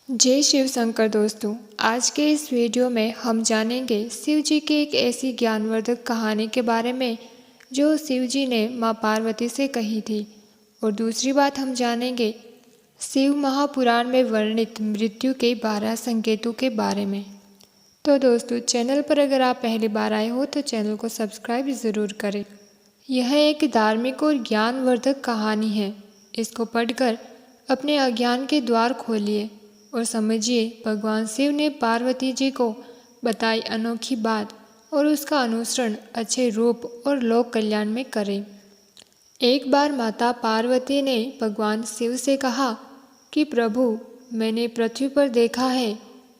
जय शिव शंकर दोस्तों। आज के इस वीडियो में हम जानेंगे शिव जी की एक ऐसी ज्ञानवर्धक कहानी के बारे में जो शिव जी ने माँ पार्वती से कही थी। और दूसरी बात हम जानेंगे शिव महापुराण में वर्णित मृत्यु के 12 संकेतों के बारे में। तो दोस्तों, चैनल पर अगर आप पहली बार आए हो तो चैनल को सब्सक्राइब ज़रूर करें। यह एक धार्मिक और ज्ञानवर्धक कहानी है। इसको पढ़कर अपने अज्ञान के द्वार खोलिए और समझिए भगवान शिव ने पार्वती जी को बताई अनोखी बात और उसका अनुसरण अच्छे रूप और लोक कल्याण में करें। एक बार माता पार्वती ने भगवान शिव से कहा कि प्रभु, मैंने पृथ्वी पर देखा है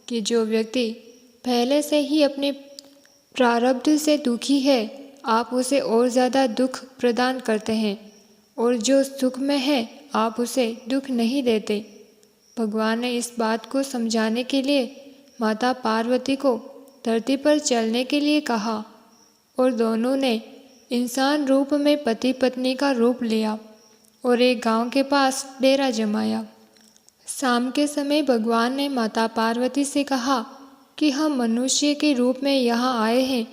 कि जो व्यक्ति पहले से ही अपने प्रारब्ध से दुखी है, आप उसे और ज़्यादा दुख प्रदान करते हैं, और जो सुख में है आप उसे दुख नहीं देते। भगवान ने इस बात को समझाने के लिए माता पार्वती को धरती पर चलने के लिए कहा और दोनों ने इंसान रूप में पति पत्नी का रूप लिया और एक गांव के पास डेरा जमाया। शाम के समय भगवान ने माता पार्वती से कहा कि हम मनुष्य के रूप में यहाँ आए हैं,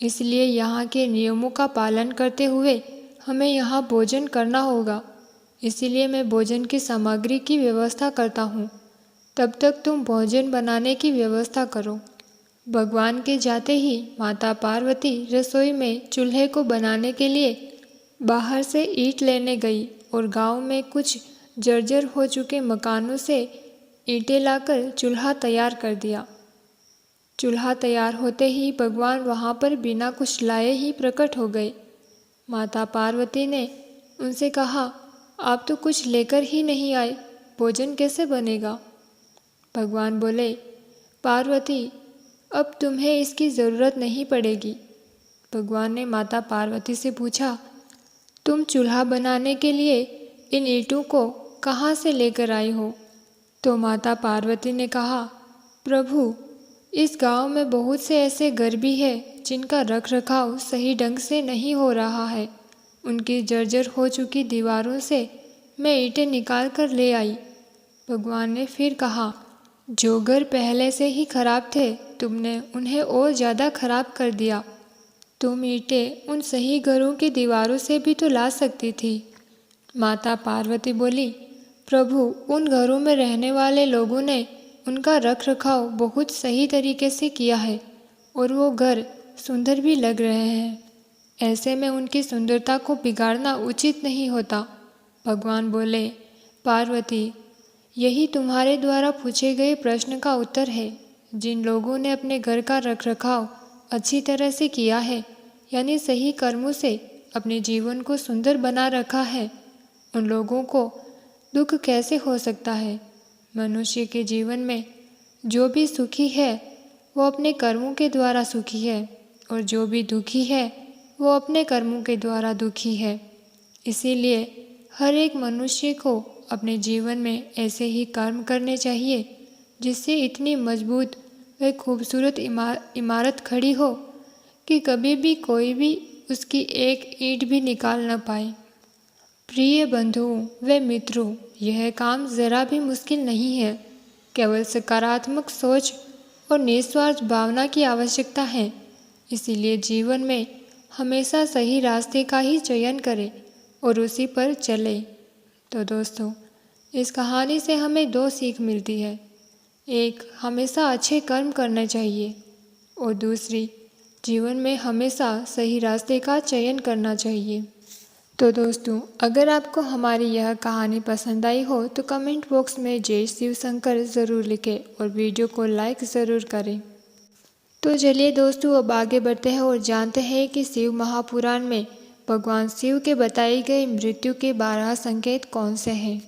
इसलिए यहाँ के नियमों का पालन करते हुए हमें यहाँ भोजन करना होगा। इसीलिए मैं भोजन की सामग्री की व्यवस्था करता हूँ, तब तक तुम भोजन बनाने की व्यवस्था करो। भगवान के जाते ही माता पार्वती रसोई में चूल्हे को बनाने के लिए बाहर से ईंट लेने गई और गांव में कुछ जर्जर हो चुके मकानों से ईंटें लाकर चूल्हा तैयार कर दिया। चूल्हा तैयार होते ही भगवान वहाँ पर बिना कुछ लाए ही प्रकट हो गए। माता पार्वती ने उनसे कहा, आप तो कुछ लेकर ही नहीं आए, भोजन कैसे बनेगा? भगवान बोले, पार्वती, अब तुम्हें इसकी ज़रूरत नहीं पड़ेगी। भगवान ने माता पार्वती से पूछा, तुम चूल्हा बनाने के लिए इन ईंटों को कहाँ से लेकर आई हो? तो माता पार्वती ने कहा, प्रभु, इस गांव में बहुत से ऐसे घर भी हैं जिनका रख रखाव सही ढंग से नहीं हो रहा है। उनकी जर्जर हो चुकी दीवारों से मैं ईंटें निकाल कर ले आई। भगवान ने फिर कहा, जो घर पहले से ही खराब थे, तुमने उन्हें और ज़्यादा खराब कर दिया। तुम ईंटें उन सही घरों की दीवारों से भी तो ला सकती थी। माता पार्वती बोली, प्रभु, उन घरों में रहने वाले लोगों ने उनका रख रखाव बहुत सही तरीके से किया है और वो घर सुंदर भी लग रहे हैं। ऐसे में उनकी सुंदरता को बिगाड़ना उचित नहीं होता। भगवान बोले, पार्वती, यही तुम्हारे द्वारा पूछे गए प्रश्न का उत्तर है। जिन लोगों ने अपने घर का रख रखाव अच्छी तरह से किया है, यानी सही कर्मों से अपने जीवन को सुंदर बना रखा है, उन लोगों को दुख कैसे हो सकता है? मनुष्य के जीवन में जो भी सुखी है वो अपने कर्मों के द्वारा सुखी है, और जो भी दुखी है वो अपने कर्मों के द्वारा दुखी है। इसीलिए हर एक मनुष्य को अपने जीवन में ऐसे ही कर्म करने चाहिए जिससे इतनी मजबूत व खूबसूरत इमारत खड़ी हो कि कभी भी कोई भी उसकी एक ईंट भी निकाल न पाए। प्रिय बंधुओं व मित्रों, यह काम ज़रा भी मुश्किल नहीं है। केवल सकारात्मक सोच और निस्वार्थ भावना की आवश्यकता है। इसीलिए जीवन में हमेशा सही रास्ते का ही चयन करें और उसी पर चलें। तो दोस्तों, इस कहानी से हमें दो सीख मिलती है। एक, हमेशा अच्छे कर्म करने चाहिए, और दूसरी, जीवन में हमेशा सही रास्ते का चयन करना चाहिए। तो दोस्तों, अगर आपको हमारी यह कहानी पसंद आई हो तो कमेंट बॉक्स में जय शिव शंकर ज़रूर लिखें और वीडियो को लाइक ज़रूर करें। तो चलिए दोस्तों, अब आगे बढ़ते हैं और जानते हैं कि शिव महापुराण में भगवान शिव के बताए गए मृत्यु के 12 संकेत कौन से हैं।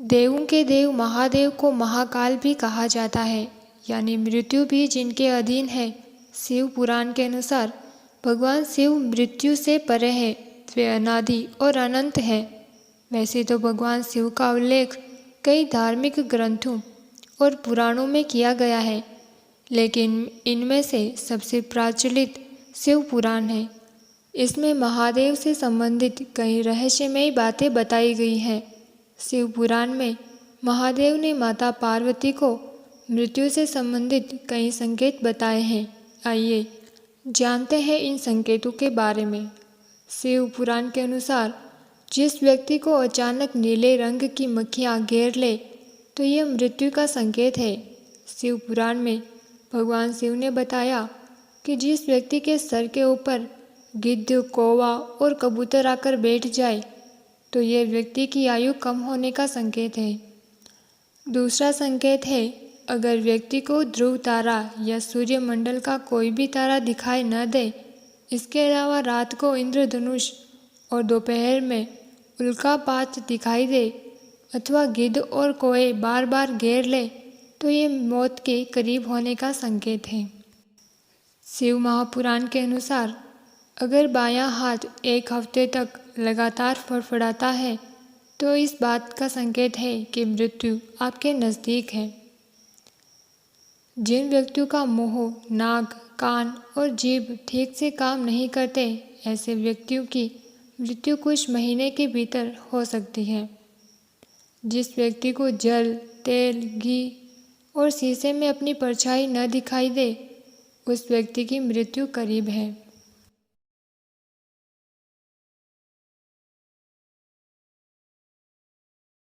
देवों के देव महादेव को महाकाल भी कहा जाता है, यानी मृत्यु भी जिनके अधीन है। शिव पुराण के अनुसार भगवान शिव मृत्यु से परे है, वे अनादि और अनंत हैं। वैसे तो भगवान शिव का उल्लेख कई धार्मिक ग्रंथों और पुराणों में किया गया है, लेकिन इनमें से सबसे प्रचलित शिव पुराण है। इसमें महादेव से संबंधित कई रहस्यमयी बातें बताई गई हैं। शिव पुराण में महादेव ने माता पार्वती को मृत्यु से संबंधित कई संकेत बताए हैं। आइए जानते हैं इन संकेतों के बारे में। शिव पुराण के अनुसार जिस व्यक्ति को अचानक नीले रंग की मक्खियाँ घेर ले तो यह मृत्यु का संकेत है। शिव पुराण में भगवान शिव ने बताया कि जिस व्यक्ति के सर के ऊपर गिद्ध, कौवा और कबूतर आकर बैठ जाए तो यह व्यक्ति की आयु कम होने का संकेत है। दूसरा संकेत है, अगर व्यक्ति को ध्रुव तारा या सूर्यमंडल का कोई भी तारा दिखाई न दे, इसके अलावा रात को इंद्रधनुष और दोपहर में उल्कापात दिखाई दे अथवा गिद्ध और कौवे बार बार घेर ले तो ये मौत के करीब होने का संकेत है। शिव महापुराण के अनुसार अगर बायां हाथ एक हफ्ते तक लगातार फड़फड़ाता है तो इस बात का संकेत है कि मृत्यु आपके नज़दीक है। जिन व्यक्तियों का मुंह, नाक, कान और जीभ ठीक से काम नहीं करते, ऐसे व्यक्तियों की मृत्यु कुछ महीने के भीतर हो सकती है। जिस व्यक्ति को जल, तेल, घी और शीशे में अपनी परछाई न दिखाई दे, उस व्यक्ति की मृत्यु करीब है।